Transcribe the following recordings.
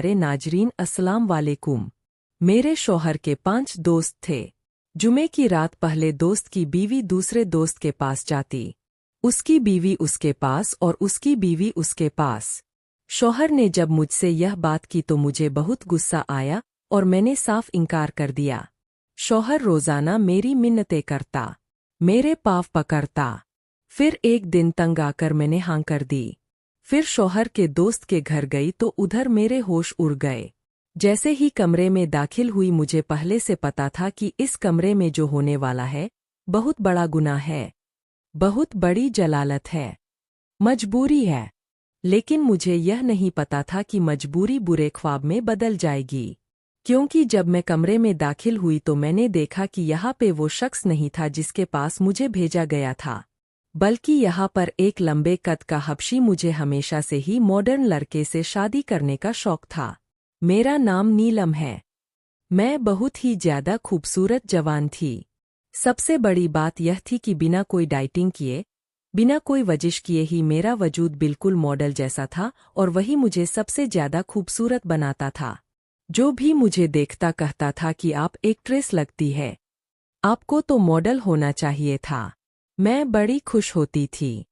प्यारे नाजरीन, अस्सलाम वालेकुम। मेरे शौहर के 5 दोस्त थे। जुमे की रात पहले दोस्त की बीवी दूसरे दोस्त के पास जाती, उसकी बीवी उसके पास और उसकी बीवी उसके पास। शौहर ने जब मुझसे यह बात की तो मुझे बहुत गुस्सा आया और मैंने साफ इनकार कर दिया। शौहर रोज़ाना मेरी मिन्नतें करता, मेरे पाँव पकड़ता। फिर एक दिन तंग आकर मैंने हाँ कर दी। फिर शौहर के दोस्त के घर गई तो उधर मेरे होश उड़ गए। जैसे ही कमरे में दाखिल हुई मुझे पहले से पता था कि इस कमरे में जो होने वाला है बहुत बड़ा गुनाह है, बहुत बड़ी जलालत है, मजबूरी है। लेकिन मुझे यह नहीं पता था कि मजबूरी बुरे ख्वाब में बदल जाएगी, क्योंकि जब मैं कमरे में दाखिल हुई तो मैंने देखा कि यहाँ पे वो शख्स नहीं था जिसके पास मुझे भेजा गया था, बल्कि यहाँ पर एक लंबे कद का हबशी। मुझे हमेशा से ही मॉडर्न लड़के से शादी करने का शौक था। मेरा नाम नीलम है। मैं बहुत ही ज्यादा खूबसूरत जवान थी। सबसे बड़ी बात यह थी कि बिना कोई डाइटिंग किए, बिना कोई वर्जिश किए ही मेरा वजूद बिल्कुल मॉडल जैसा था और वही मुझे सबसे ज्यादा खूबसूरत बनाता था। जो भी मुझे देखता कहता था कि आप एक्ट्रेस लगती है, आपको तो मॉडल होना चाहिए था। मैं बड़ी खुश होती थी।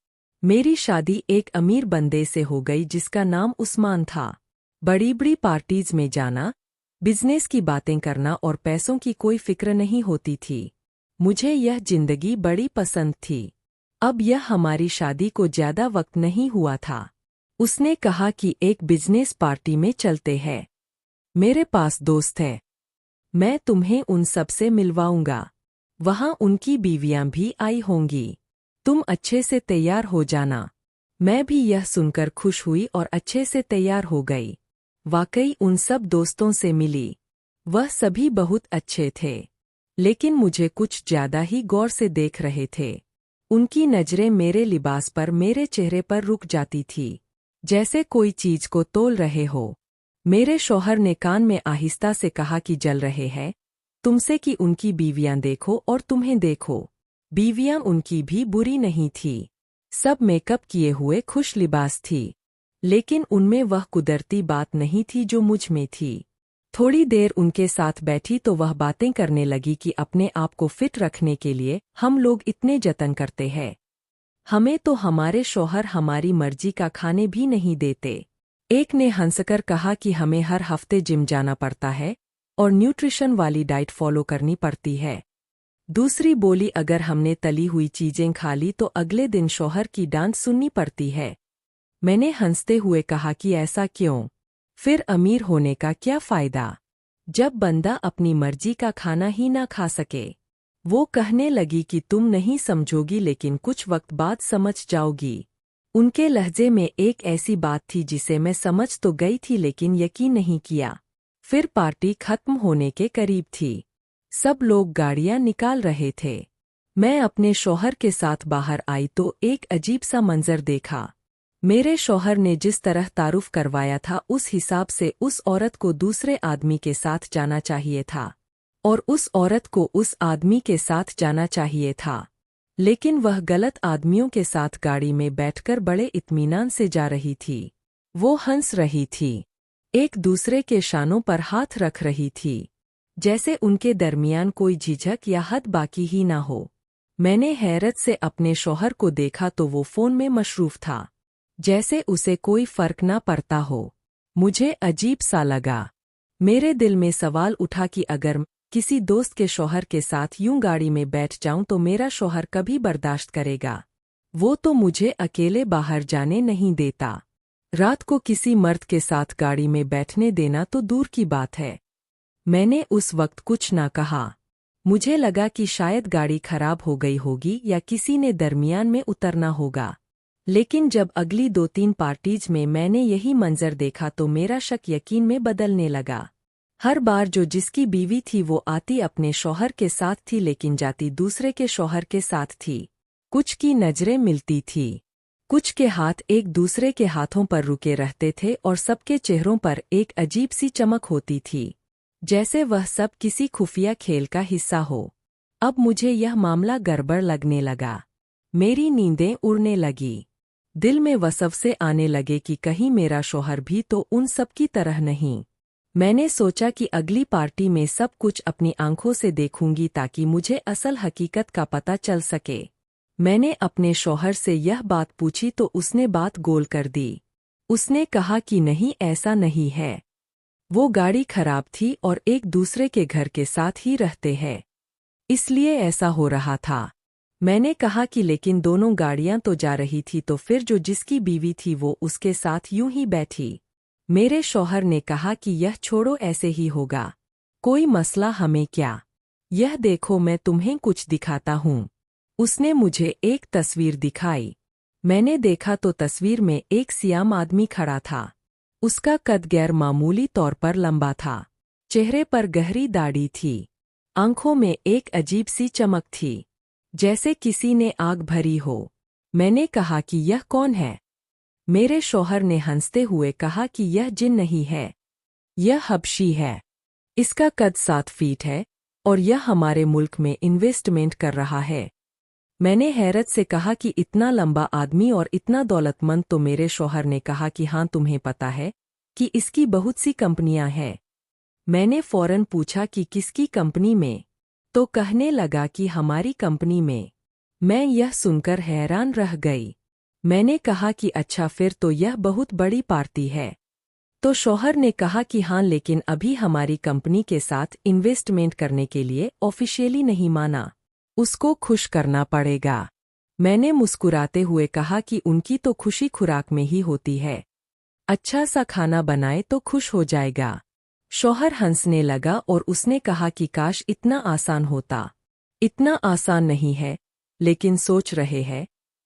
मेरी शादी एक अमीर बंदे से हो गई जिसका नाम उस्मान था। बड़ी बड़ी पार्टीज में जाना, बिजनेस की बातें करना और पैसों की कोई फिक्र नहीं होती थी। मुझे यह जिंदगी बड़ी पसंद थी। अब यह हमारी शादी को ज्यादा वक्त नहीं हुआ था। उसने कहा कि एक बिजनेस पार्टी में चलते हैं, मेरे पास दोस्त है, मैं तुम्हें उन सब से मिलवाऊंगा, वहां उनकी बीवियां भी आई होंगी, तुम अच्छे से तैयार हो जाना। मैं भी यह सुनकर खुश हुई और अच्छे से तैयार हो गई। वाकई उन सब दोस्तों से मिली। वह सभी बहुत अच्छे थे, लेकिन मुझे कुछ ज्यादा ही गौर से देख रहे थे। उनकी नजरें मेरे लिबास पर, मेरे चेहरे पर रुक जाती थी, जैसे कोई चीज को तोल रहे हो। मेरे शौहर ने कान में आहिस्ता से कहा कि जल रहे हैं तुमसे कि उनकी बीवियां देखो और तुम्हें देखो। बीवियां उनकी भी बुरी नहीं थी, सब मेकअप किए हुए खुश लिबास थी, लेकिन उनमें वह कुदरती बात नहीं थी जो मुझ में थी। थोड़ी देर उनके साथ बैठी तो वह बातें करने लगी कि अपने आप को फिट रखने के लिए हम लोग इतने जतन करते हैं, हमें तो हमारे शौहर हमारी मर्जी का खाने भी नहीं देते। एक ने हंसकर कहा कि हमें हर हफ्ते जिम जाना पड़ता है और न्यूट्रिशन वाली डाइट फॉलो करनी पड़ती है। दूसरी बोली अगर हमने तली हुई चीजें खा ली तो अगले दिन शौहर की डांट सुननी पड़ती है। मैंने हंसते हुए कहा कि ऐसा क्यों? फिर अमीर होने का क्या फायदा जब बंदा अपनी मर्जी का खाना ही ना खा सके? वो कहने लगी कि तुम नहीं समझोगी लेकिन कुछ वक्त बाद समझ जाओगी। उनके लहजे में एक ऐसी बात थी जिसे मैं समझ तो गई थी लेकिन यकीन नहीं किया। फिर पार्टी खत्म होने के करीब थी। सब लोग गाड़ियां निकाल रहे थे। मैं अपने शौहर के साथ बाहर आई तो एक अजीब सा मंजर देखा। मेरे शौहर ने जिस तरह तारुफ करवाया था उस हिसाब से उस औरत को दूसरे आदमी के साथ जाना चाहिए था और उस औरत को उस आदमी के साथ जाना चाहिए था, लेकिन वह गलत आदमियों के साथ गाड़ी में बैठकर बड़े इत्मीनान से जा रही थी। वो हंस रही थी, एक दूसरे के शानों पर हाथ रख रही थी, जैसे उनके दरमियान कोई झिझक या हद बाकी ही ना हो। मैंने हैरत से अपने शौहर को देखा तो वो फोन में मशरूफ था, जैसे उसे कोई फर्क ना पड़ता हो। मुझे अजीब सा लगा। मेरे दिल में सवाल उठा कि अगर किसी दोस्त के शौहर के साथ यूं गाड़ी में बैठ जाऊं तो मेरा शौहर कभी बर्दाश्त करेगा? वो तो मुझे अकेले बाहर जाने नहीं देता। रात को किसी मर्द के साथ गाड़ी में बैठने देना तो दूर की बात है। मैंने उस वक्त कुछ ना कहा। मुझे लगा कि शायद गाड़ी खराब हो गई होगी या किसी ने दरमियान में उतरना होगा। लेकिन जब अगली 2-3 पार्टीज में मैंने यही मंजर देखा तो मेरा शक यकीन में बदलने लगा। हर बार जो जिसकी बीवी थी वो आती अपने शौहर के साथ थी लेकिन जाती दूसरे के शौहर के साथ थी। कुछ की नजरें मिलती थी, कुछ के हाथ एक दूसरे के हाथों पर रुके रहते थे और सबके चेहरों पर एक अजीब सी चमक होती थी, जैसे वह सब किसी खुफिया खेल का हिस्सा हो। अब मुझे यह मामला गड़बड़ लगने लगा। मेरी नींदें उड़ने लगी। दिल में वसव से आने लगे कि कहीं मेरा शौहर भी तो उन सब की तरह नहीं। मैंने सोचा कि अगली पार्टी में सब कुछ अपनी आंखों से देखूंगी ताकि मुझे असल हकीकत का पता चल सके। मैंने अपने शौहर से यह बात पूछी तो उसने बात गोल कर दी। उसने कहा कि नहीं, ऐसा नहीं है। वो गाड़ी खराब थी और एक दूसरे के घर के साथ ही रहते हैं, इसलिए ऐसा हो रहा था। मैंने कहा कि लेकिन दोनों गाड़ियां तो जा रही थी, तो फिर जो जिसकी बीवी थी वो उसके साथ यूं ही बैठी। मेरे शौहर ने कहा कि यह छोड़ो, ऐसे ही होगा, कोई मसला हमें क्या। यह देखो, मैं तुम्हें कुछ दिखाता हूँ। उसने मुझे एक तस्वीर दिखाई। मैंने देखा तो तस्वीर में एक सियाम आदमी खड़ा था। उसका कद गैर मामूली तौर पर लंबा था, चेहरे पर गहरी दाढ़ी थी, आंखों में एक अजीब सी चमक थी, जैसे किसी ने आग भरी हो। मैंने कहा कि यह कौन है? मेरे शौहर ने हंसते हुए कहा कि यह जिन नहीं है, यह हबशी है। इसका कद 7 फीट है और यह हमारे मुल्क में इन्वेस्टमेंट कर रहा है। मैंने हैरत से कहा कि इतना लंबा आदमी और इतना दौलतमंद? तो मेरे शौहर ने कहा कि हाँ, तुम्हें पता है कि इसकी बहुत सी कंपनियां हैं। मैंने फौरन पूछा कि किसकी कंपनी में? तो कहने लगा कि हमारी कंपनी में। मैं यह सुनकर हैरान रह गई। मैंने कहा कि अच्छा, फिर तो यह बहुत बड़ी पार्टी है। तो शौहर ने कहा कि हाँ, लेकिन अभी हमारी कंपनी के साथ इन्वेस्टमेंट करने के लिए ऑफिशियली नहीं माना, उसको खुश करना पड़ेगा। मैंने मुस्कुराते हुए कहा कि उनकी तो खुशी खुराक में ही होती है, अच्छा सा खाना बनाए तो खुश हो जाएगा। शौहर हंसने लगा और उसने कहा कि काश इतना आसान होता। इतना आसान नहीं है, लेकिन सोच रहे हैं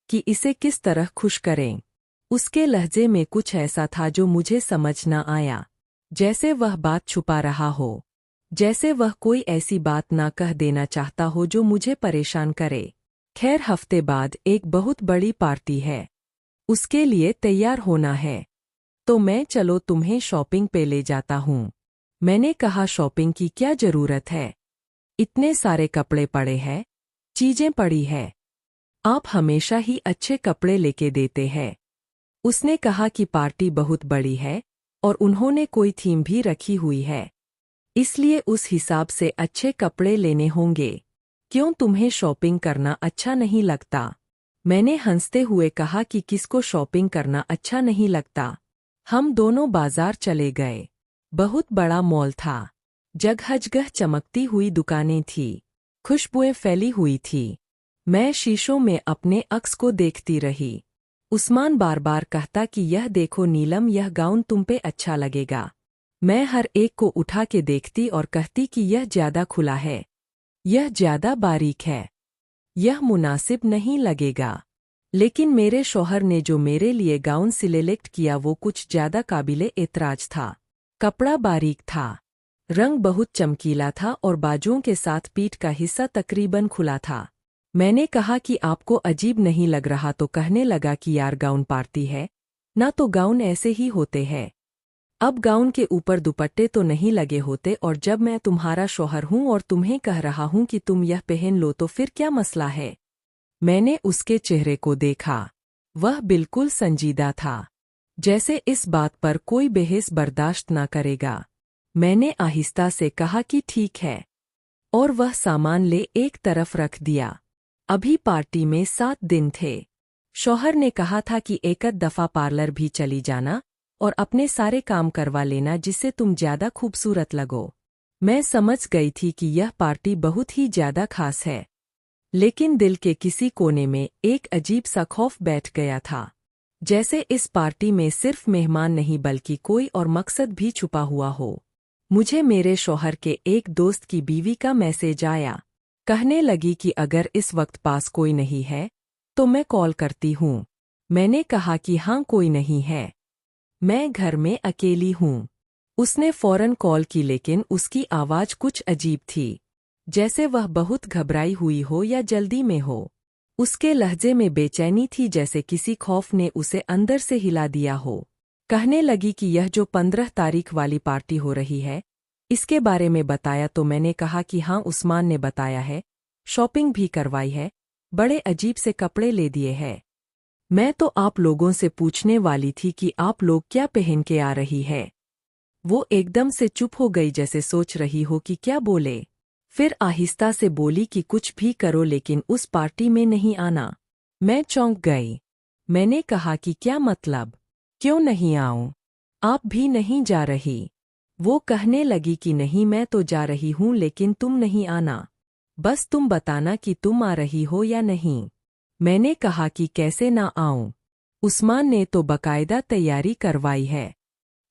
कि इसे किस तरह खुश करें। उसके लहजे में कुछ ऐसा था जो मुझे समझ न आया, जैसे वह बात छुपा रहा हो, जैसे वह कोई ऐसी बात ना कह देना चाहता हो जो मुझे परेशान करे। खैर, हफ्ते बाद एक बहुत बड़ी पार्टी है, उसके लिए तैयार होना है, तो मैं चलो तुम्हें शॉपिंग पे ले जाता हूँ। मैंने कहा, शॉपिंग की क्या जरूरत है? इतने सारे कपड़े पड़े हैं, चीजें पड़ी है, आप हमेशा ही अच्छे कपड़े लेके देते हैं। उसने कहा कि पार्टी बहुत बड़ी है और उन्होंने कोई थीम भी रखी हुई है, इसलिए उस हिसाब से अच्छे कपड़े लेने होंगे। क्यों, तुम्हें शॉपिंग करना अच्छा नहीं लगता? मैंने हंसते हुए कहा कि किसको शॉपिंग करना अच्छा नहीं लगता। हम दोनों बाजार चले गए। बहुत बड़ा मॉल था, जगह-जगह चमकती हुई दुकानें थीं, खुशबुएं फैली हुई थी। मैं शीशों में अपने अक्स को देखती रही। उस्मान बार बार कहता कि यह देखो नीलम, यह गाउन तुम पे अच्छा लगेगा। मैं हर एक को उठा के देखती और कहती कि यह ज्यादा खुला है, यह ज्यादा बारीक है, यह मुनासिब नहीं लगेगा। लेकिन मेरे शौहर ने जो मेरे लिए गाउन सिलेक्ट किया वो कुछ ज्यादा काबिले एतराज था। कपड़ा बारीक था, रंग बहुत चमकीला था और बाजुओं के साथ पीठ का हिस्सा तकरीबन खुला था। मैंने कहा कि आपको अजीब नहीं लग रहा? तो कहने लगा कि यार, गाउन पार्टी है ना, तो गाउन ऐसे ही होते हैं। अब गाउन के ऊपर दुपट्टे तो नहीं लगे होते, और जब मैं तुम्हारा शौहर हूं और तुम्हें कह रहा हूं कि तुम यह पहन लो तो फिर क्या मसला है? मैंने उसके चेहरे को देखा, वह बिल्कुल संजीदा था, जैसे इस बात पर कोई बहस बर्दाश्त ना करेगा। मैंने आहिस्ता से कहा कि ठीक है, और वह सामान ले एक तरफ रख दिया। अभी पार्टी में 7 दिन थे। शौहर ने कहा था कि एक दफा पार्लर भी चली जाना और अपने सारे काम करवा लेना जिससे तुम ज्यादा खूबसूरत लगो। मैं समझ गई थी कि यह पार्टी बहुत ही ज्यादा खास है, लेकिन दिल के किसी कोने में एक अजीब सा खौफ बैठ गया था, जैसे इस पार्टी में सिर्फ मेहमान नहीं बल्कि कोई और मकसद भी छुपा हुआ हो। मुझे मेरे शौहर के एक दोस्त की बीवी का मैसेज आया। कहने लगी कि अगर इस वक्त पास कोई नहीं है तो मैं कॉल करती हूँ। मैंने कहा कि हाँ, कोई नहीं है, मैं घर में अकेली हूँ। उसने फौरन कॉल की, लेकिन उसकी आवाज़ कुछ अजीब थी, जैसे वह बहुत घबराई हुई हो या जल्दी में हो। उसके लहजे में बेचैनी थी, जैसे किसी खौफ ने उसे अंदर से हिला दिया हो। कहने लगी कि यह जो 15 तारीख वाली पार्टी हो रही है, इसके बारे में बताया? तो मैंने कहा कि हाँ, उस्मान ने बताया है, शॉपिंग भी करवाई है, बड़े अजीब से कपड़े ले दिए हैं। मैं तो आप लोगों से पूछने वाली थी कि आप लोग क्या पहन के आ रही है। वो एकदम से चुप हो गई जैसे सोच रही हो कि क्या बोले। फिर आहिस्ता से बोली कि कुछ भी करो लेकिन उस पार्टी में नहीं आना। मैं चौंक गई। मैंने कहा कि क्या मतलब, क्यों नहीं आऊं? आप भी नहीं जा रही? वो कहने लगी कि नहीं मैं तो जा रही हूं लेकिन तुम नहीं आना। बस तुम बताना कि तुम आ रही हो या नहीं। मैंने कहा कि कैसे ना आऊं। उस्मान ने तो बकायदा तैयारी करवाई है।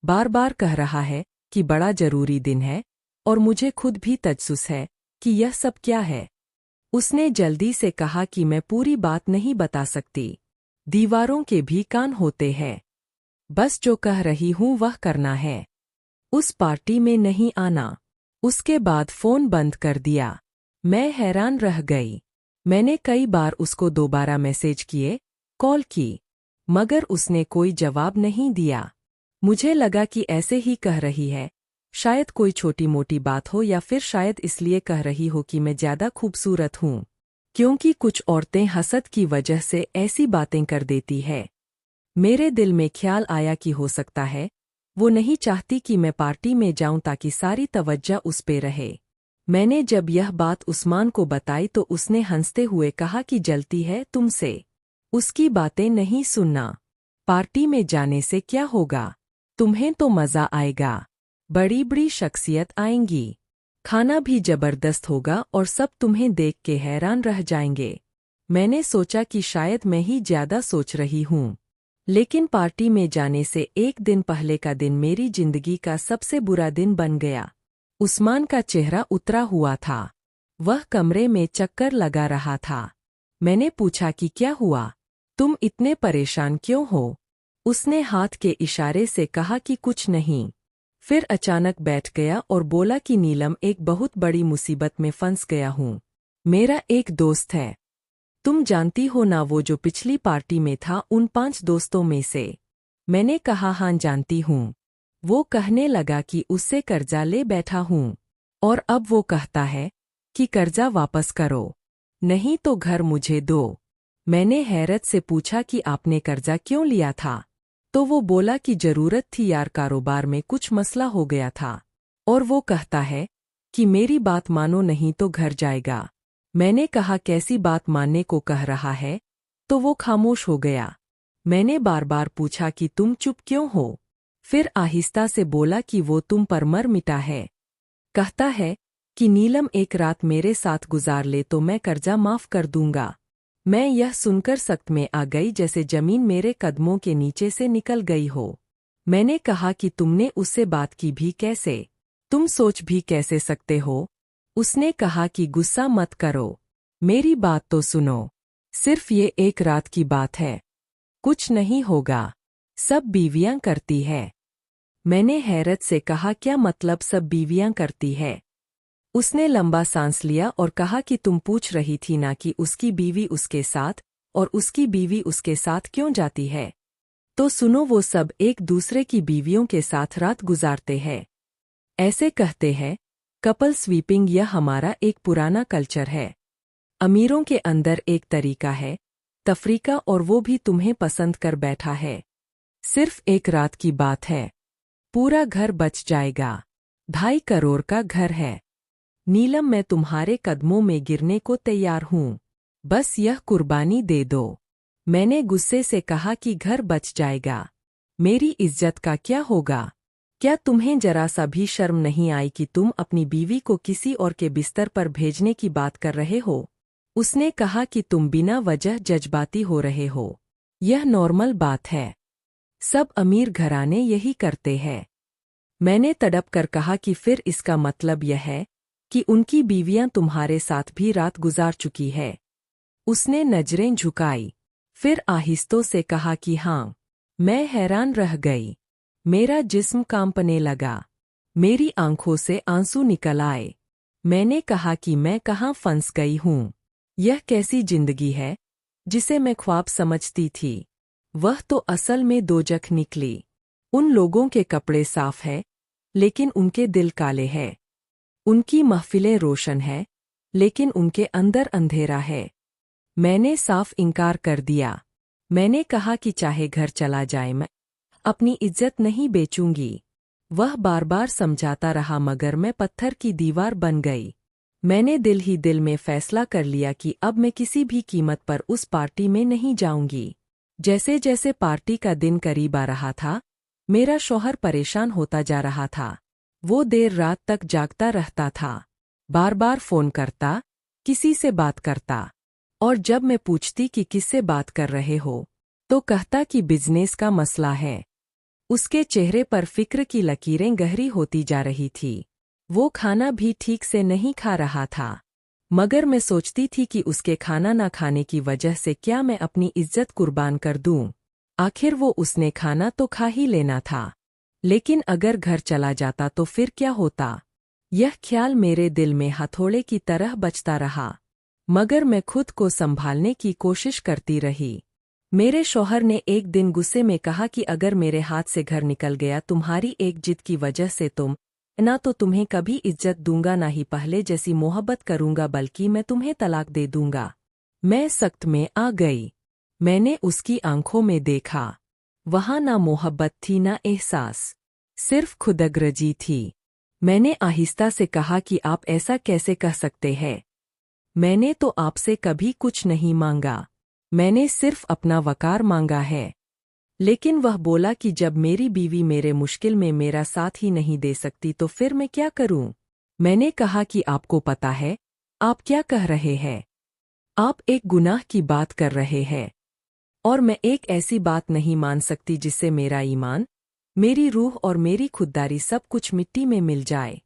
बार बार कह रहा है कि बड़ा जरूरी दिन है और मुझे खुद भी तजस्सुस है कि यह सब क्या है। उसने जल्दी से कहा कि मैं पूरी बात नहीं बता सकती। दीवारों के भी कान होते हैं। बस जो कह रही हूं वह करना है। उस पार्टी में नहीं आना। उसके बाद फोन बंद कर दिया। मैं हैरान रह गई। मैंने कई बार उसको दोबारा मैसेज किए, कॉल की, मगर उसने कोई जवाब नहीं दिया। मुझे लगा कि ऐसे ही कह रही है, शायद कोई छोटी मोटी बात हो या फिर शायद इसलिए कह रही हो कि मैं ज्यादा खूबसूरत हूं, क्योंकि कुछ औरतें हसद की वजह से ऐसी बातें कर देती है। मेरे दिल में ख्याल आया कि हो सकता है वो नहीं चाहती कि मैं पार्टी में जाऊं ताकि सारी तवज्जो उस पे रहे। मैंने जब यह बात उस्मान को बताई तो उसने हंसते हुए कहा कि जलती है तुमसे, उसकी बातें नहीं सुनना। पार्टी में जाने से क्या होगा, तुम्हें तो मजा आएगा। बड़ी बड़ी शख्सियत आएंगी, खाना भी जबरदस्त होगा और सब तुम्हें देख के हैरान रह जाएंगे। मैंने सोचा कि शायद मैं ही ज्यादा सोच रही हूं, लेकिन पार्टी में जाने से एक दिन पहले का दिन मेरी जिंदगी का सबसे बुरा दिन बन गया। उस्मान का चेहरा उतरा हुआ था। वह कमरे में चक्कर लगा रहा था। मैंने पूछा कि क्या हुआ, तुम इतने परेशान क्यों हो? उसने हाथ के इशारे से कहा कि कुछ नहीं। फिर अचानक बैठ गया और बोला कि नीलम एक बहुत बड़ी मुसीबत में फंस गया हूं। मेरा एक दोस्त है, तुम जानती हो ना, वो जो पिछली पार्टी में था उन 5 दोस्तों में से। मैंने कहा हाँ जानती हूँ। वो कहने लगा कि उससे कर्जा ले बैठा हूँ और अब वो कहता है कि कर्जा वापस करो, नहीं तो घर मुझे दो। मैंने हैरत से पूछा कि आपने कर्जा क्यों लिया था? तो वो बोला कि जरूरत थी यार, कारोबार में कुछ मसला हो गया था और वो कहता है कि मेरी बात मानो नहीं तो घर जाएगा। मैंने कहा कैसी बात मानने को कह रहा है? तो वो खामोश हो गया। मैंने बार बार पूछा कि तुम चुप क्यों हो? फिर आहिस्ता से बोला कि वो तुम पर मर मिटा है। कहता है कि नीलम एक रात मेरे साथ गुजार ले तो मैं कर्जा माफ कर दूंगा। मैं यह सुनकर सख्त में आ गई जैसे जमीन मेरे कदमों के नीचे से निकल गई हो। मैंने कहा कि तुमने उससे बात की भी कैसे? तुम सोच भी कैसे सकते हो? उसने कहा कि गुस्सा मत करो, मेरी बात तो सुनो। सिर्फ ये एक रात की बात है, कुछ नहीं होगा, सब बीवियां करती है। मैंने हैरत से कहा क्या मतलब सब बीवियां करती है? उसने लंबा सांस लिया और कहा कि तुम पूछ रही थी ना कि उसकी बीवी उसके साथ और उसकी बीवी उसके साथ क्यों जाती है। तो सुनो, वो सब एक दूसरे की बीवियों के साथ रात गुजारते हैं। ऐसे कहते हैं कपल स्वीपिंग, यह हमारा एक पुराना कल्चर है। अमीरों के अंदर एक तरीका है तफरीका और वो भी तुम्हें पसंद कर बैठा है। सिर्फ एक रात की बात है, पूरा घर बच जाएगा। 2.5 करोड़ का घर है। नीलम मैं तुम्हारे कदमों में गिरने को तैयार हूँ, बस यह कुर्बानी दे दो। मैंने गुस्से से कहा कि घर बच जाएगा, मेरी इज्जत का क्या होगा? क्या तुम्हें जरा सा भी शर्म नहीं आई कि तुम अपनी बीवी को किसी और के बिस्तर पर भेजने की बात कर रहे हो? उसने कहा कि तुम बिना वजह जज्बाती हो रहे हो, यह नॉर्मल बात है, सब अमीर घराने यही करते हैं। मैंने तड़प कर कहा कि फिर इसका मतलब यह है कि उनकी बीवियां तुम्हारे साथ भी रात गुजार चुकी है। उसने नजरें झुकाई, फिर आहिस्तों से कहा कि हाँ। मैं हैरान रह गई, मेरा जिस्म कांपने लगा, मेरी आंखों से आंसू निकल आए। मैंने कहा कि मैं कहाँ फंस गई हूँ, यह कैसी जिंदगी है जिसे मैं ख्वाब समझती थी। वह तो असल में दोजख निकली। उन लोगों के कपड़े साफ है लेकिन उनके दिल काले हैं। उनकी महफिलें रोशन है लेकिन उनके अंदर अंधेरा है। मैंने साफ इनकार कर दिया, मैंने कहा कि चाहे घर चला जाए मैं अपनी इज्जत नहीं बेचूंगी। वह बार बार समझाता रहा मगर मैं पत्थर की दीवार बन गई। मैंने दिल ही दिल में फैसला कर लिया कि अब मैं किसी भी कीमत पर उस पार्टी में नहीं जाऊंगी। जैसे जैसे पार्टी का दिन करीब आ रहा था, मेरा शौहर परेशान होता जा रहा था। वो देर रात तक जागता रहता था, बार बार फोन करता, किसी से बात करता, और जब मैं पूछती कि किससे बात कर रहे हो तो कहता कि बिजनेस का मसला है। उसके चेहरे पर फिक्र की लकीरें गहरी होती जा रही थी। वो खाना भी ठीक से नहीं खा रहा था, मगर मैं सोचती थी कि उसके खाना ना खाने की वजह से क्या मैं अपनी इज्जत कुर्बान कर दूं। आखिर वो उसने खाना तो खा ही लेना था, लेकिन अगर घर चला जाता तो फिर क्या होता? यह ख्याल मेरे दिल में हथौड़े की तरह बजता रहा, मगर मैं खुद को संभालने की कोशिश करती रही। मेरे शौहर ने एक दिन गुस्से में कहा कि अगर मेरे हाथ से घर निकल गया तुम्हारी एक जिद की वजह से ना तो तुम्हें कभी इज्जत दूंगा ना ही पहले जैसी मोहब्बत करूंगा, बल्कि मैं तुम्हें तलाक दे दूंगा। मैं सख्त में आ गई। मैंने उसकी आंखों में देखा, वहां ना मोहब्बत थी ना एहसास, सिर्फ खुदगर्जी थी। मैंने आहिस्ता से कहा कि आप ऐसा कैसे कह सकते हैं? मैंने तो आपसे कभी कुछ नहीं मांगा, मैंने सिर्फ अपना वकार मांगा है। लेकिन वह बोला कि जब मेरी बीवी मेरे मुश्किल में मेरा साथ ही नहीं दे सकती तो फिर मैं क्या करूं? मैंने कहा कि आपको पता है आप क्या कह रहे हैं? आप एक गुनाह की बात कर रहे हैं, और मैं एक ऐसी बात नहीं मान सकती जिससे मेरा ईमान, मेरी रूह और मेरी खुददारी सब कुछ मिट्टी में मिल जाए।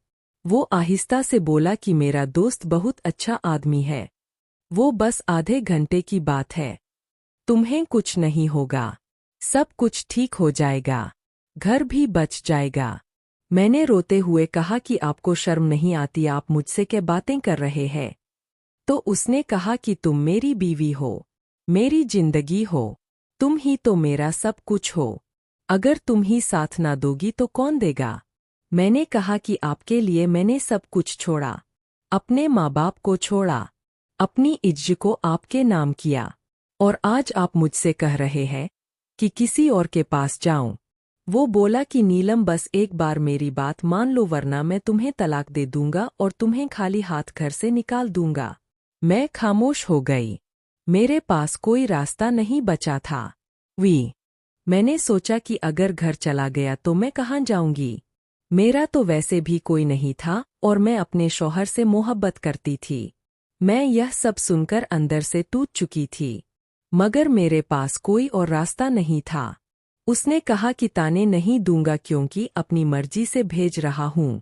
वो आहिस्ता से बोला कि मेरा दोस्त बहुत अच्छा आदमी है, वो बस आधे घंटे की बात है, तुम्हें कुछ नहीं होगा, सब कुछ ठीक हो जाएगा, घर भी बच जाएगा। मैंने रोते हुए कहा कि आपको शर्म नहीं आती, आप मुझसे क्या बातें कर रहे हैं? तो उसने कहा कि तुम मेरी बीवी हो, मेरी जिंदगी हो, तुम ही तो मेरा सब कुछ हो, अगर तुम ही साथ ना दोगी तो कौन देगा? मैंने कहा कि आपके लिए मैंने सब कुछ छोड़ा, अपने माँ बाप को छोड़ा, अपनी इज्जत को आपके नाम किया, और आज आप मुझसे कह रहे हैं कि किसी और के पास जाऊं। वो बोला कि नीलम बस एक बार मेरी बात मान लो वरना मैं तुम्हें तलाक दे दूंगा और तुम्हें खाली हाथ घर से निकाल दूंगा। मैं खामोश हो गई, मेरे पास कोई रास्ता नहीं बचा था। मैंने सोचा कि अगर घर चला गया तो मैं कहाँ जाऊंगी? मेरा तो वैसे भी कोई नहीं था और मैं अपने शौहर से मोहब्बत करती थी। मैं यह सब सुनकर अंदर से टूट चुकी थी, मगर मेरे पास कोई और रास्ता नहीं था। उसने कहा कि ताने नहीं दूंगा क्योंकि अपनी मर्जी से भेज रहा हूँ,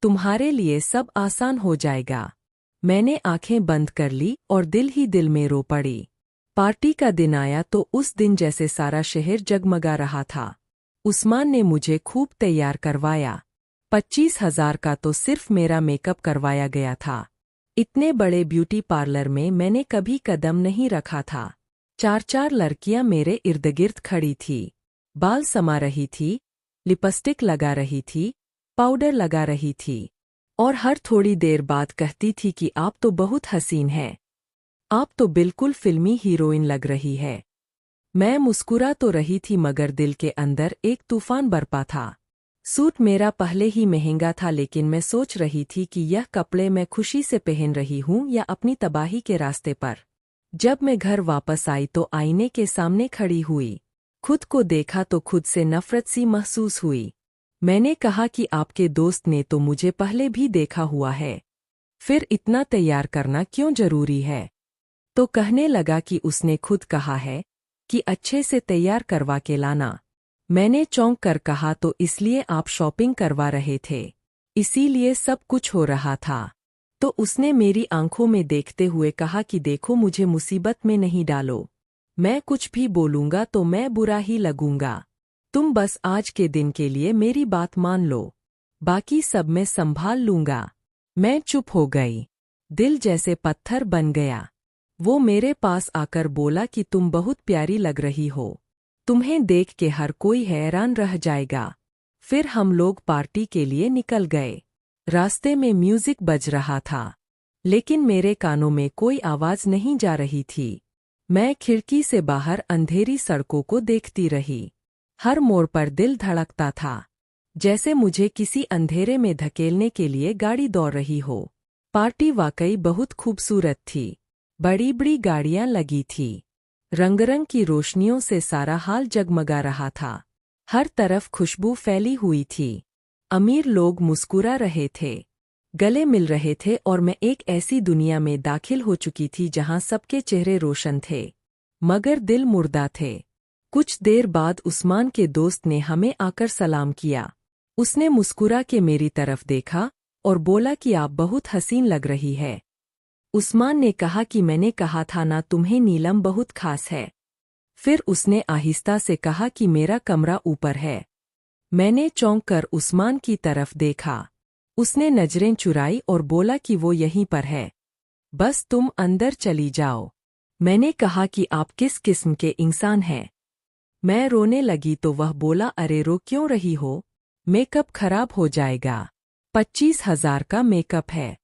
तुम्हारे लिए सब आसान हो जाएगा। मैंने आंखें बंद कर ली और दिल ही दिल में रो पड़ी। पार्टी का दिन आया तो उस दिन जैसे सारा शहर जगमगा रहा था। उस्मान ने मुझे खूब तैयार करवाया। 25,000 का तो सिर्फ मेरा मेकअप करवाया गया था। इतने बड़े ब्यूटी पार्लर में मैंने कभी कदम नहीं रखा था। 4-4 लड़कियां मेरे इर्दगिर्द खड़ी थी, बाल समा रही थी, लिपस्टिक लगा रही थी, पाउडर लगा रही थी, और हर थोड़ी देर बाद कहती थी कि आप तो बहुत हसीन हैं, आप तो बिल्कुल फिल्मी हीरोइन लग रही है। मैं मुस्कुरा तो रही थी मगर दिल के अंदर एक तूफान बरपा था। सूट मेरा पहले ही महंगा था, लेकिन मैं सोच रही थी कि यह कपड़े मैं खुशी से पहन रही हूँ या अपनी तबाही के रास्ते पर। जब मैं घर वापस आई तो आईने के सामने खड़ी हुई, खुद को देखा तो खुद से नफरत सी महसूस हुई। मैंने कहा कि आपके दोस्त ने तो मुझे पहले भी देखा हुआ है, फिर इतना तैयार करना क्यों जरूरी है? तो कहने लगा कि उसने खुद कहा है कि अच्छे से तैयार करवा के लाना। मैंने चौंक कर कहा तो इसलिए आप शॉपिंग करवा रहे थे, इसीलिए सब कुछ हो रहा था। तो उसने मेरी आंखों में देखते हुए कहा कि देखो मुझे मुसीबत में नहीं डालो, मैं कुछ भी बोलूंगा तो मैं बुरा ही लगूंगा, तुम बस आज के दिन के लिए मेरी बात मान लो, बाकी सब मैं संभाल लूंगा। मैं चुप हो गई, दिल जैसे पत्थर बन गया। वो मेरे पास आकर बोला कि तुम बहुत प्यारी लग रही हो, तुम्हें देख के हर कोई हैरान रह जाएगा। फिर हम लोग पार्टी के लिए निकल गए। रास्ते में म्यूजिक बज रहा था, लेकिन मेरे कानों में कोई आवाज नहीं जा रही थी। मैं खिड़की से बाहर अंधेरी सड़कों को देखती रही। हर मोड़ पर दिल धड़कता था, जैसे मुझे किसी अंधेरे में धकेलने के लिए गाड़ी दौड़ रही हो। पार्टी वाकई बहुत खूबसूरत थी। बड़ी बड़ी गाड़ियां लगी थी। रंग-रंग की रोशनियों से सारा हाल जगमगा रहा था। हर तरफ खुशबू फैली हुई थी। अमीर लोग मुस्कुरा रहे थे, गले मिल रहे थे और मैं एक ऐसी दुनिया में दाखिल हो चुकी थी जहां सबके चेहरे रोशन थे, मगर दिल मुर्दा थे। कुछ देर बाद उस्मान के दोस्त ने हमें आकर सलाम किया। उसने मुस्कुरा के मेरी तरफ देखा और बोला कि आप बहुत हसीन लग रही है। उस्मान ने कहा कि मैंने कहा था ना तुम्हें नीलम बहुत खास है। फिर उसने आहिस्ता से कहा कि मेरा कमरा ऊपर है। मैंने चौंक कर उस्मान की तरफ देखा। उसने नजरें चुराई और बोला कि वो यहीं पर है, बस तुम अंदर चली जाओ। मैंने कहा कि आप किस किस्म के इंसान हैं। मैं रोने लगी तो वह बोला, अरे रो क्यों रही हो, मेकअप खराब हो जाएगा। 25,000 का मेकअप है।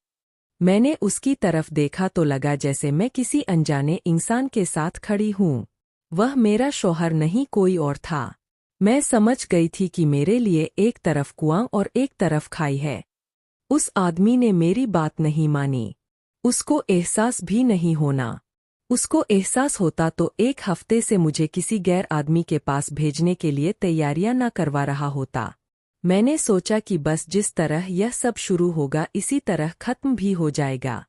मैंने उसकी तरफ देखा तो लगा जैसे मैं किसी अनजाने इंसान के साथ खड़ी हूँ। वह मेरा शौहर नहीं, कोई और था। मैं समझ गई थी कि मेरे लिए एक तरफ कुआं और एक तरफ खाई है। उस आदमी ने मेरी बात नहीं मानी। उसको एहसास भी नहीं होना। उसको एहसास होता तो एक हफ्ते से मुझे किसी गैर आदमी के पास भेजने के लिए तैयारियां न करवा रहा होता। मैंने सोचा कि बस जिस तरह यह सब शुरू होगा इसी तरह खत्म भी हो जाएगा।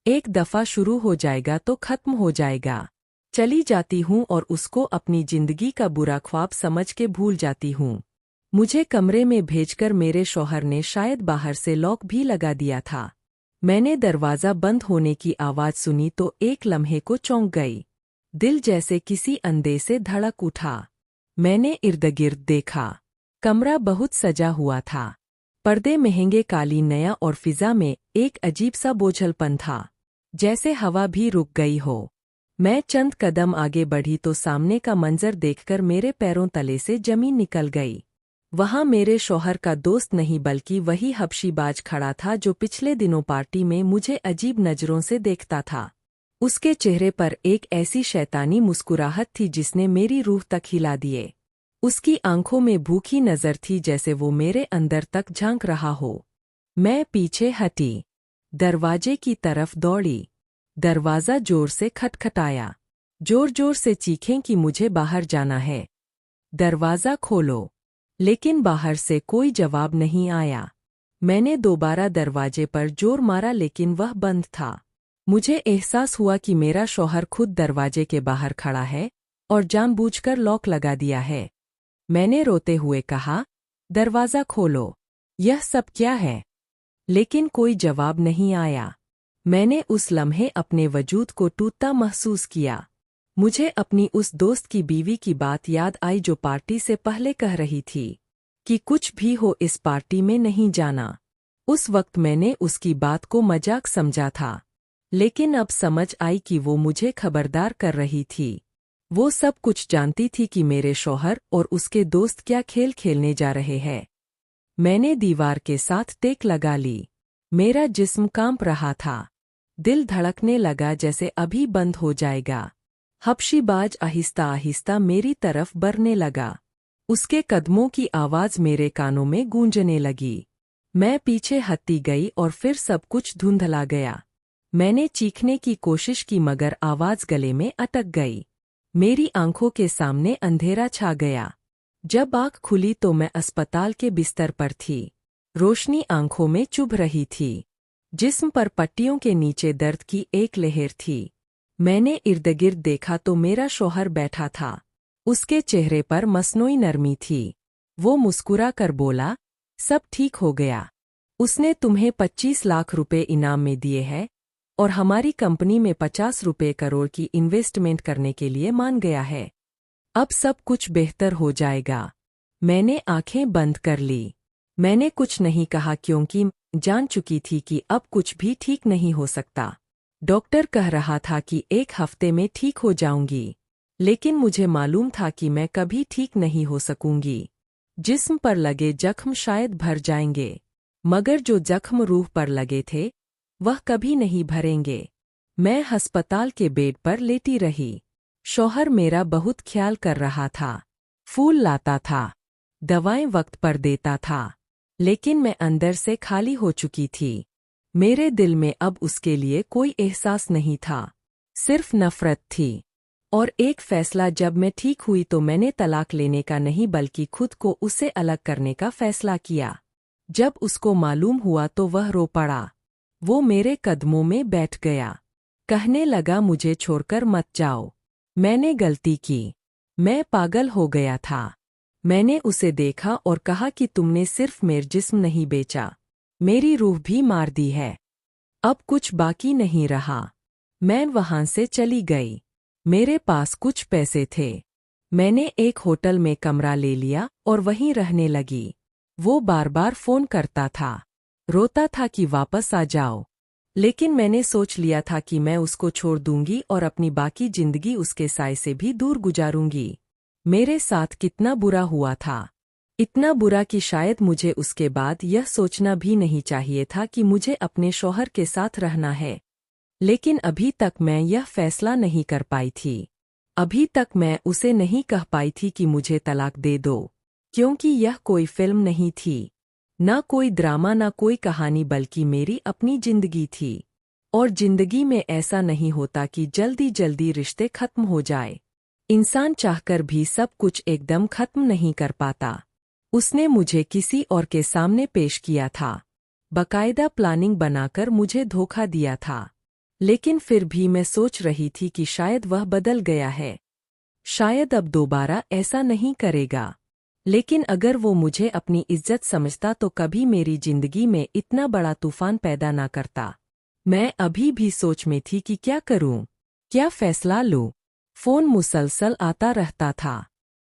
एक दफा शुरू हो जाएगा तो खत्म हो जाएगा। चली जाती हूँ और उसको अपनी जिंदगी का बुरा ख्वाब समझ के भूल जाती हूँ। मुझे कमरे में भेजकर मेरे शौहर ने शायद बाहर से लॉक भी लगा दिया था। मैंने दरवाज़ा बंद होने की आवाज़ सुनी तो एक लम्हे को चौंक गई। दिल जैसे किसी अंधे से धड़क उठा। मैंने इर्द-गिर्द देखा। कमरा बहुत सजा हुआ था। पर्दे महंगे, कालीन नया और फिजा में एक अजीब सा बोझलपन था, जैसे हवा भी रुक गई हो। मैं चंद कदम आगे बढ़ी तो सामने का मंजर देखकर मेरे पैरों तले से जमीन निकल गई। वहां मेरे शौहर का दोस्त नहीं बल्कि वही हबशीबाज खड़ा था जो पिछले दिनों पार्टी में मुझे अजीब नजरों से देखता था। उसके चेहरे पर एक ऐसी शैतानी मुस्कुराहट थी जिसने मेरी रूह तक हिला दिए। उसकी आंखों में भूखी नजर थी, जैसे वो मेरे अंदर तक झांक रहा हो। मैं पीछे हटी, दरवाजे की तरफ दौड़ी। दरवाज़ा जोर से खटखटाया। जोर जोर से चीखें कि मुझे बाहर जाना है, दरवाज़ा खोलो। लेकिन बाहर से कोई जवाब नहीं आया। मैंने दोबारा दरवाजे पर जोर मारा लेकिन वह बंद था। मुझे एहसास हुआ कि मेरा शौहर खुद दरवाजे के बाहर खड़ा है और जानबूझकर लॉक लगा दिया है। मैंने रोते हुए कहा, दरवाज़ा खोलो, यह सब क्या है? लेकिन कोई जवाब नहीं आया। मैंने उस लम्हे अपने वजूद को टूटता महसूस किया। मुझे अपनी उस दोस्त की बीवी की बात याद आई जो पार्टी से पहले कह रही थी कि कुछ भी हो इस पार्टी में नहीं जाना। उस वक्त मैंने उसकी बात को मजाक समझा था, लेकिन अब समझ आई कि वो मुझे खबरदार कर रही थी। वो सब कुछ जानती थी कि मेरे शौहर और उसके दोस्त क्या खेल खेलने जा रहे हैं। मैंने दीवार के साथ टेक लगा ली। मेरा जिस्म कांप रहा था। दिल धड़कने लगा जैसे अभी बंद हो जाएगा। हबशीबाज आहिस्ता आहिस्ता मेरी तरफ बढ़ने लगा। उसके कदमों की आवाज़ मेरे कानों में गूंजने लगी। मैं पीछे हटती गई और फिर सब कुछ धुंधला गया। मैंने चीखने की कोशिश की मगर आवाज़ गले में अटक गई। मेरी आंखों के सामने अंधेरा छा गया। जब आँख खुली तो मैं अस्पताल के बिस्तर पर थी। रोशनी आंखों में चुभ रही थी। जिस्म पर पट्टियों के नीचे दर्द की एक लहर थी। मैंने इर्द-गिर्द देखा तो मेरा शौहर बैठा था। उसके चेहरे पर मसनूई नरमी थी। वो मुस्कुरा कर बोला, सब ठीक हो गया। उसने तुम्हें 25 लाख रुपए इनाम में दिए हैं और हमारी कंपनी में 50 रुपए करोड़ की इन्वेस्टमेंट करने के लिए मान गया है। अब सब कुछ बेहतर हो जाएगा। मैंने आंखें बंद कर ली। मैंने कुछ नहीं कहा क्योंकि जान चुकी थी कि अब कुछ भी ठीक नहीं हो सकता। डॉक्टर कह रहा था कि 1 हफ्ते में ठीक हो जाऊंगी, लेकिन मुझे मालूम था कि मैं कभी ठीक नहीं हो सकूंगी। जिस्म पर लगे जख्म शायद भर जाएंगे, मगर जो जख्म रूह पर लगे थे वह कभी नहीं भरेंगे। मैं अस्पताल के बेड पर लेटी रही। शौहर मेरा बहुत ख्याल कर रहा था, फूल लाता था, दवाएं वक्त पर देता था, लेकिन मैं अंदर से खाली हो चुकी थी। मेरे दिल में अब उसके लिए कोई एहसास नहीं था, सिर्फ नफरत थी। और एक फैसला जब मैं ठीक हुई तो मैंने तलाक लेने का नहीं बल्कि खुद को उससे अलग करने का फैसला किया। जब उसको मालूम हुआ तो वह रो पड़ा। वो मेरे कदमों में बैठ गया, कहने लगा मुझे छोड़कर मत जाओ। मैंने गलती की, मैं पागल हो गया था। मैंने उसे देखा और कहा कि तुमने सिर्फ मेरा जिस्म नहीं बेचा, मेरी रूह भी मार दी है। अब कुछ बाकी नहीं रहा। मैं वहां से चली गई। मेरे पास कुछ पैसे थे। मैंने एक होटल में कमरा ले लिया और वहीं रहने लगी। वो बार बार फोन करता था, रोता था कि वापस आ जाओ। लेकिन मैंने सोच लिया था कि मैं उसको छोड़ दूंगी और अपनी बाकी जिंदगी उसके साय से भी दूर गुजारूंगी। मेरे साथ कितना बुरा हुआ था, इतना बुरा कि शायद मुझे उसके बाद यह सोचना भी नहीं चाहिए था कि मुझे अपने शौहर के साथ रहना है। लेकिन अभी तक मैं यह फैसला नहीं कर पाई थी। अभी तक मैं उसे नहीं कह पाई थी कि मुझे तलाक दे दो, क्योंकि यह कोई फिल्म नहीं थी, ना कोई ड्रामा, ना कोई कहानी, बल्कि मेरी अपनी जिंदगी थी। और जिंदगी में ऐसा नहीं होता कि जल्दी जल्दी रिश्ते खत्म हो जाए। इंसान चाहकर भी सब कुछ एकदम खत्म नहीं कर पाता। उसने मुझे किसी और के सामने पेश किया था, बाकायदा प्लानिंग बनाकर मुझे धोखा दिया था। लेकिन फिर भी मैं सोच रही थी कि शायद वह बदल गया है, शायद अब दोबारा ऐसा नहीं करेगा। लेकिन अगर वो मुझे अपनी इज्जत समझता तो कभी मेरी जिंदगी में इतना बड़ा तूफान पैदा ना करता। मैं अभी भी सोच में थी कि क्या करूं, क्या फैसला लूं। फोन मुसलसल आता रहता था।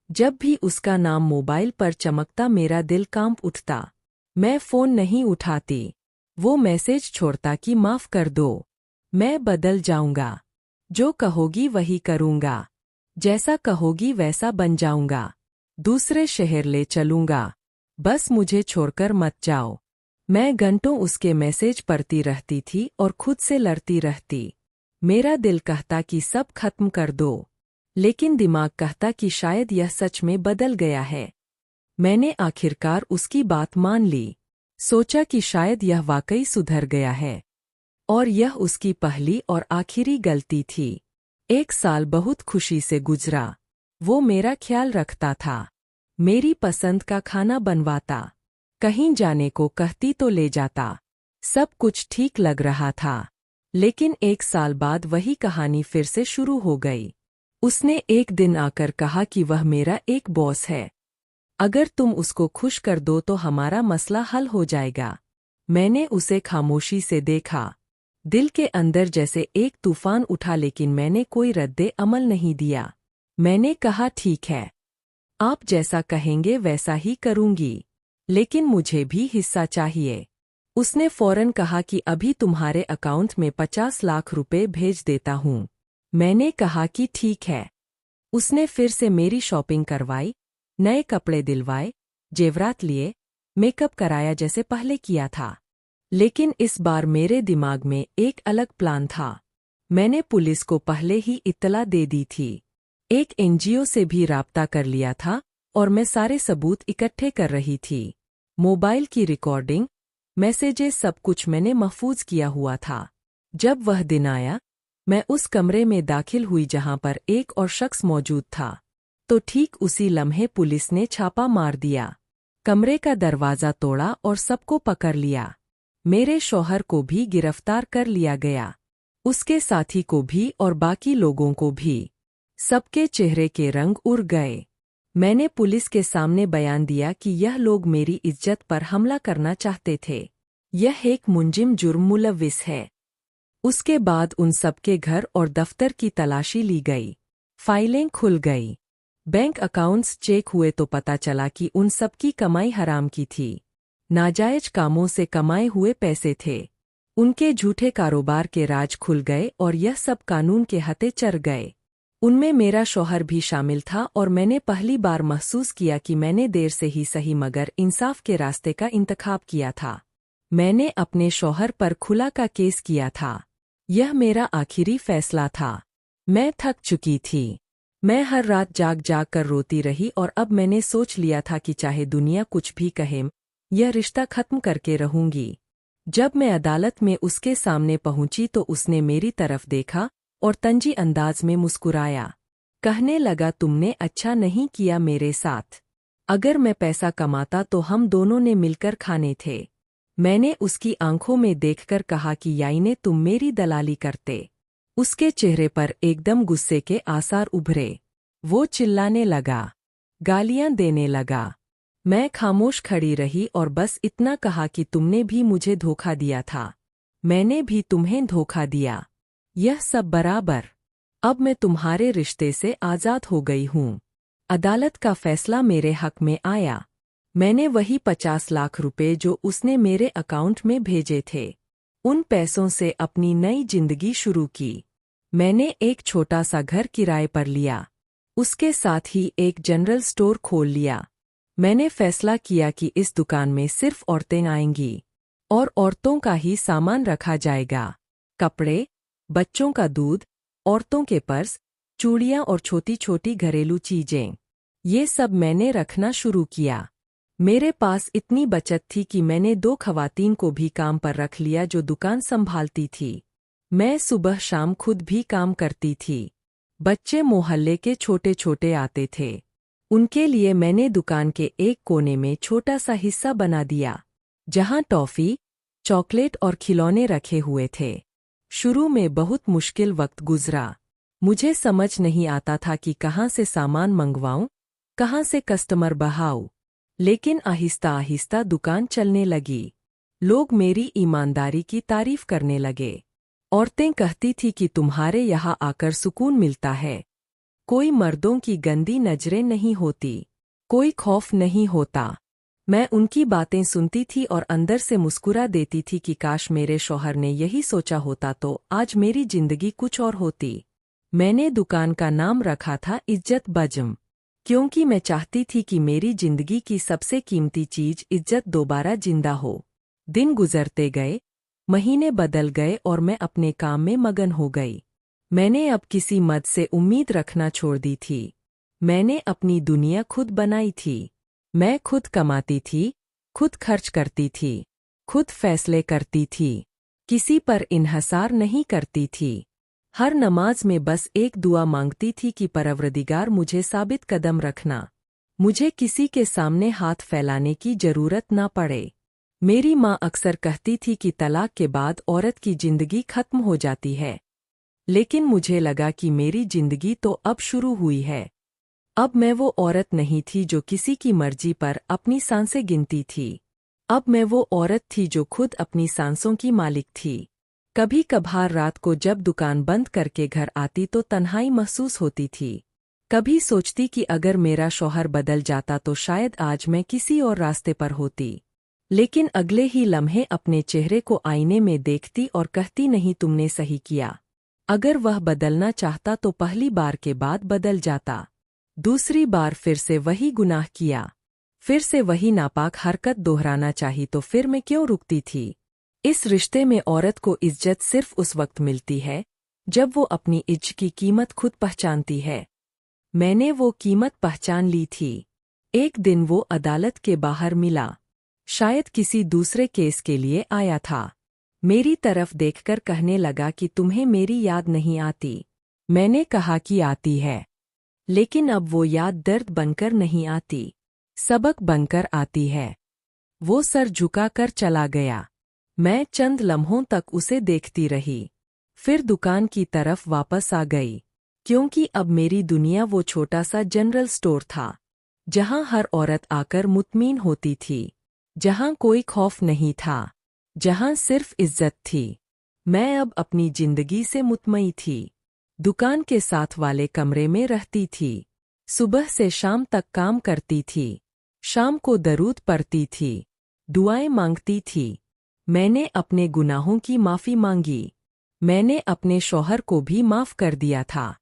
जब भी उसका नाम मोबाइल पर चमकता मेरा दिल कांप उठता। मैं फोन नहीं उठाती। वो मैसेज छोड़ता कि माफ कर दो, मैं बदल जाऊंगा, जो कहोगी वही करूंगा, जैसा कहोगी वैसा बन जाऊंगा, दूसरे शहर ले चलूंगा, बस मुझे छोड़कर मत जाओ। मैं घंटों उसके मैसेज पढ़ती रहती थी और खुद से लड़ती रहती। मेरा दिल कहता कि सब खत्म कर दो, लेकिन दिमाग कहता कि शायद यह सच में बदल गया है। मैंने आखिरकार उसकी बात मान ली। सोचा कि शायद यह वाकई सुधर गया है और यह उसकी पहली और आखिरी गलती थी। 1 साल बहुत खुशी से गुजरा। वो मेरा ख्याल रखता था, मेरी पसंद का खाना बनवाता, कहीं जाने को कहती तो ले जाता, सब कुछ ठीक लग रहा था। लेकिन 1 साल बाद वही कहानी फिर से शुरू हो गई। उसने एक दिन आकर कहा कि वह मेरा एक बॉस है, अगर तुम उसको खुश कर दो तो हमारा मसला हल हो जाएगा। मैंने उसे खामोशी से देखा। दिल के अंदर जैसे एक तूफान उठा, लेकिन मैंने कोई रद्दे अमल नहीं दिया। मैंने कहा ठीक है, आप जैसा कहेंगे वैसा ही करूंगी, लेकिन मुझे भी हिस्सा चाहिए। उसने फौरन कहा कि अभी तुम्हारे अकाउंट में 50 लाख रुपए भेज देता हूं। मैंने कहा कि ठीक है। उसने फिर से मेरी शॉपिंग करवाई, नए कपड़े दिलवाए, जेवरात लिए, मेकअप कराया जैसे पहले किया था। लेकिन इस बार मेरे दिमाग में एक अलग प्लान था। मैंने पुलिस को पहले ही इत्तला दे दी थी, एक एनजीओ से भी राब्ता कर लिया था और मैं सारे सबूत इकट्ठे कर रही थी। मोबाइल की रिकॉर्डिंग, मैसेजेस, सब कुछ मैंने महफूज किया हुआ था। जब वह दिन आया, मैं उस कमरे में दाखिल हुई जहां पर एक और शख्स मौजूद था, तो ठीक उसी लम्हे पुलिस ने छापा मार दिया। कमरे का दरवाज़ा तोड़ा और सबको पकड़ लिया। मेरे शौहर को भी गिरफ्तार कर लिया गया, उसके साथी को भी और बाकी लोगों को भी। सबके चेहरे के रंग उड़ गए। मैंने पुलिस के सामने बयान दिया कि यह लोग मेरी इज्जत पर हमला करना चाहते थे। यह एक मुंजिम जुर्म मुलव्विस है। उसके बाद उन सबके घर और दफ्तर की तलाशी ली गई। फाइलें खुल गई, बैंक अकाउंट्स चेक हुए तो पता चला कि उन सबकी कमाई हराम की थी। नाजायज कामों से कमाए हुए पैसे थे। उनके झूठे कारोबार के राज खुल गए और यह सब कानून के हथे चढ़ गए। उनमें मेरा शौहर भी शामिल था और मैंने पहली बार महसूस किया कि मैंने देर से ही सही मगर इंसाफ के रास्ते का इंतखाब किया था। मैंने अपने शौहर पर खुला का केस किया था। यह मेरा आखिरी फैसला था। मैं थक चुकी थी। मैं हर रात जाग जाग कर रोती रही और अब मैंने सोच लिया था कि चाहे दुनिया कुछ भी कहे, यह रिश्ता खत्म करके रहूंगी। जब मैं अदालत में उसके सामने पहुंची तो उसने मेरी तरफ देखा और तंजी अंदाज में मुस्कुराया। कहने लगा, तुमने अच्छा नहीं किया मेरे साथ। अगर मैं पैसा कमाता तो हम दोनों ने मिलकर खाने थे। मैंने उसकी आंखों में देखकर कहा कि याइने तुम मेरी दलाली करते। उसके चेहरे पर एकदम गुस्से के आसार उभरे। वो चिल्लाने लगा, गालियां देने लगा। मैं खामोश खड़ी रही और बस इतना कहा कि तुमने भी मुझे धोखा दिया था, मैंने भी तुम्हें धोखा दिया। यह सब बराबर। अब मैं तुम्हारे रिश्ते से आज़ाद हो गई हूँ। अदालत का फैसला मेरे हक में आया। मैंने वही 50 लाख रुपए जो उसने मेरे अकाउंट में भेजे थे, उन पैसों से अपनी नई जिंदगी शुरू की। मैंने एक छोटा सा घर किराए पर लिया, उसके साथ ही एक जनरल स्टोर खोल लिया। मैंने फैसला किया कि इस दुकान में सिर्फ औरतें आएंगी और औरतों का ही सामान रखा जाएगा। कपड़े, बच्चों का दूध, औरतों के पर्स, चूड़ियां और छोटी छोटी घरेलू चीजें, ये सब मैंने रखना शुरू किया। मेरे पास इतनी बचत थी कि मैंने 2 खवातीन को भी काम पर रख लिया जो दुकान संभालती थी। मैं सुबह शाम खुद भी काम करती थी। बच्चे मोहल्ले के छोटे छोटे आते थे, उनके लिए मैंने दुकान के एक कोने में छोटा सा हिस्सा बना दिया, जहां टॉफी, चॉकलेट और खिलौने रखे हुए थे। शुरू में बहुत मुश्किल वक्त गुजरा। मुझे समझ नहीं आता था कि कहाँ से सामान मंगवाऊं, कहाँ से कस्टमर बहाऊं। लेकिन आहिस्ता आहिस्ता दुकान चलने लगी। लोग मेरी ईमानदारी की तारीफ करने लगे। औरतें कहती थी कि तुम्हारे यहाँ आकर सुकून मिलता है, कोई मर्दों की गंदी नजरें नहीं होती, कोई खौफ नहीं होता। मैं उनकी बातें सुनती थी और अंदर से मुस्कुरा देती थी कि काश मेरे शौहर ने यही सोचा होता तो आज मेरी जिंदगी कुछ और होती। मैंने दुकान का नाम रखा था इज्जत बजम, क्योंकि मैं चाहती थी कि मेरी जिंदगी की सबसे कीमती चीज इज्जत दोबारा जिंदा हो। दिन गुजरते गए, महीने बदल गए और मैं अपने काम में मगन हो गई। मैंने अब किसी मद से उम्मीद रखना छोड़ दी थी। मैंने अपनी दुनिया खुद बनाई थी। मैं खुद कमाती थी, खुद खर्च करती थी, खुद फैसले करती थी, किसी पर इन्हसार नहीं करती थी। हर नमाज में बस एक दुआ मांगती थी कि परवरदिगार मुझे साबित कदम रखना, मुझे किसी के सामने हाथ फैलाने की जरूरत ना पड़े। मेरी माँ अक्सर कहती थी कि तलाक के बाद औरत की जिंदगी खत्म हो जाती है, लेकिन मुझे लगा कि मेरी जिंदगी तो अब शुरू हुई है। अब मैं वो औरत नहीं थी जो किसी की मर्जी पर अपनी सांसें गिनती थी। अब मैं वो औरत थी जो खुद अपनी सांसों की मालिक थी। कभी कभार रात को जब दुकान बंद करके घर आती तो तन्हाई महसूस होती थी। कभी सोचती कि अगर मेरा शौहर बदल जाता तो शायद आज मैं किसी और रास्ते पर होती। लेकिन अगले ही लम्हे अपने चेहरे को आईने में देखती और कहती, नहीं, तुमने सही किया। अगर वह बदलना चाहता तो पहली बार के बाद बदल जाता। दूसरी बार फिर से वही गुनाह किया, फिर से वही नापाक हरकत दोहराना चाही तो फिर मैं क्यों रुकती थी। इस रिश्ते में औरत को इज्जत सिर्फ उस वक्त मिलती है जब वो अपनी इज्जत की कीमत खुद पहचानती है। मैंने वो कीमत पहचान ली थी। एक दिन वो अदालत के बाहर मिला, शायद किसी दूसरे केस के लिए आया था। मेरी तरफ देखकर कहने लगा कि तुम्हें मेरी याद नहीं आती। मैंने कहा कि आती है, लेकिन अब वो याद दर्द बनकर नहीं आती, सबक बनकर आती है। वो सर झुकाकर चला गया। मैं चंद लम्हों तक उसे देखती रही, फिर दुकान की तरफ वापस आ गई, क्योंकि अब मेरी दुनिया वो छोटा सा जनरल स्टोर था, जहां हर औरत आकर मुतमीन होती थी, जहां कोई खौफ नहीं था, जहां सिर्फ इज्जत थी। मैं अब अपनी जिंदगी से मुतमई थी। दुकान के साथ वाले कमरे में रहती थी, सुबह से शाम तक काम करती थी, शाम को दरूद पढ़ती थी, दुआएं मांगती थी। मैंने अपने गुनाहों की माफ़ी मांगी। मैंने अपने शौहर को भी माफ़ कर दिया था,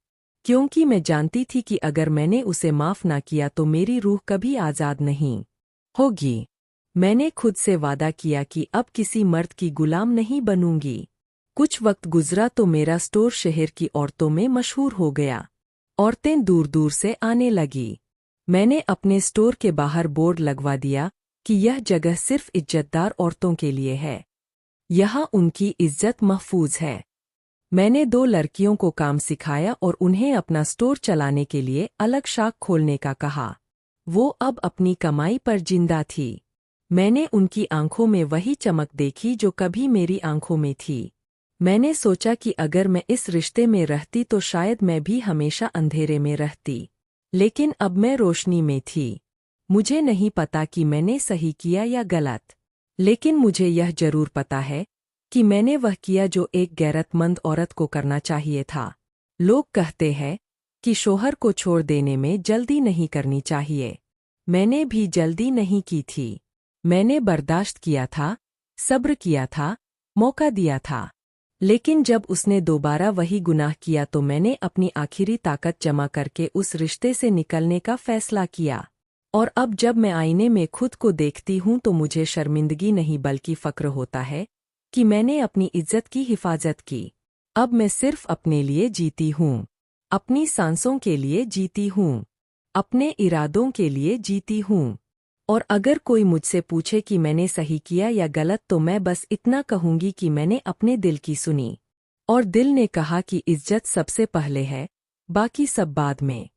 क्योंकि मैं जानती थी कि अगर मैंने उसे माफ़ ना किया तो मेरी रूह कभी आज़ाद नहीं होगी। मैंने खुद से वादा किया कि अब किसी मर्द की गुलाम नहीं बनूंगी। कुछ वक्त गुजरा तो मेरा स्टोर शहर की औरतों में मशहूर हो गया। औरतें दूर दूर से आने लगी। मैंने अपने स्टोर के बाहर बोर्ड लगवा दिया कि यह जगह सिर्फ इज्जतदार औरतों के लिए है। यहाँ उनकी इज्जत महफूज है। मैंने 2 लड़कियों को काम सिखाया और उन्हें अपना स्टोर चलाने के लिए अलग शाख खोलने का कहा। वो अब अपनी कमाई पर जिंदा थी। मैंने उनकी आंखों में वही चमक देखी जो कभी मेरी आंखों में थी। मैंने सोचा कि अगर मैं इस रिश्ते में रहती तो शायद मैं भी हमेशा अंधेरे में रहती। लेकिन अब मैं रोशनी में थी। मुझे नहीं पता कि मैंने सही किया या गलत, लेकिन मुझे यह जरूर पता है कि मैंने वह किया जो एक गैरतमंद औरत को करना चाहिए था। लोग कहते हैं कि शौहर को छोड़ देने में जल्दी नहीं करनी चाहिए। मैंने भी जल्दी नहीं की थी। मैंने बर्दाश्त किया था, सब्र किया था, मौका दिया था। लेकिन जब उसने दोबारा वही गुनाह किया तो मैंने अपनी आखिरी ताकत जमा करके उस रिश्ते से निकलने का फैसला किया। और अब जब मैं आईने में खुद को देखती हूँ तो मुझे शर्मिंदगी नहीं बल्कि फ़क्र होता है कि मैंने अपनी इज्जत की हिफाजत की। अब मैं सिर्फ अपने लिए जीती हूँ, अपनी सांसों के लिए जीती हूँ, अपने इरादों के लिए जीती हूँ। और अगर कोई मुझसे पूछे कि मैंने सही किया या गलत तो मैं बस इतना कहूंगी कि मैंने अपने दिल की सुनी। और दिल ने कहा कि इज्जत सबसे पहले है, बाकी सब बाद में।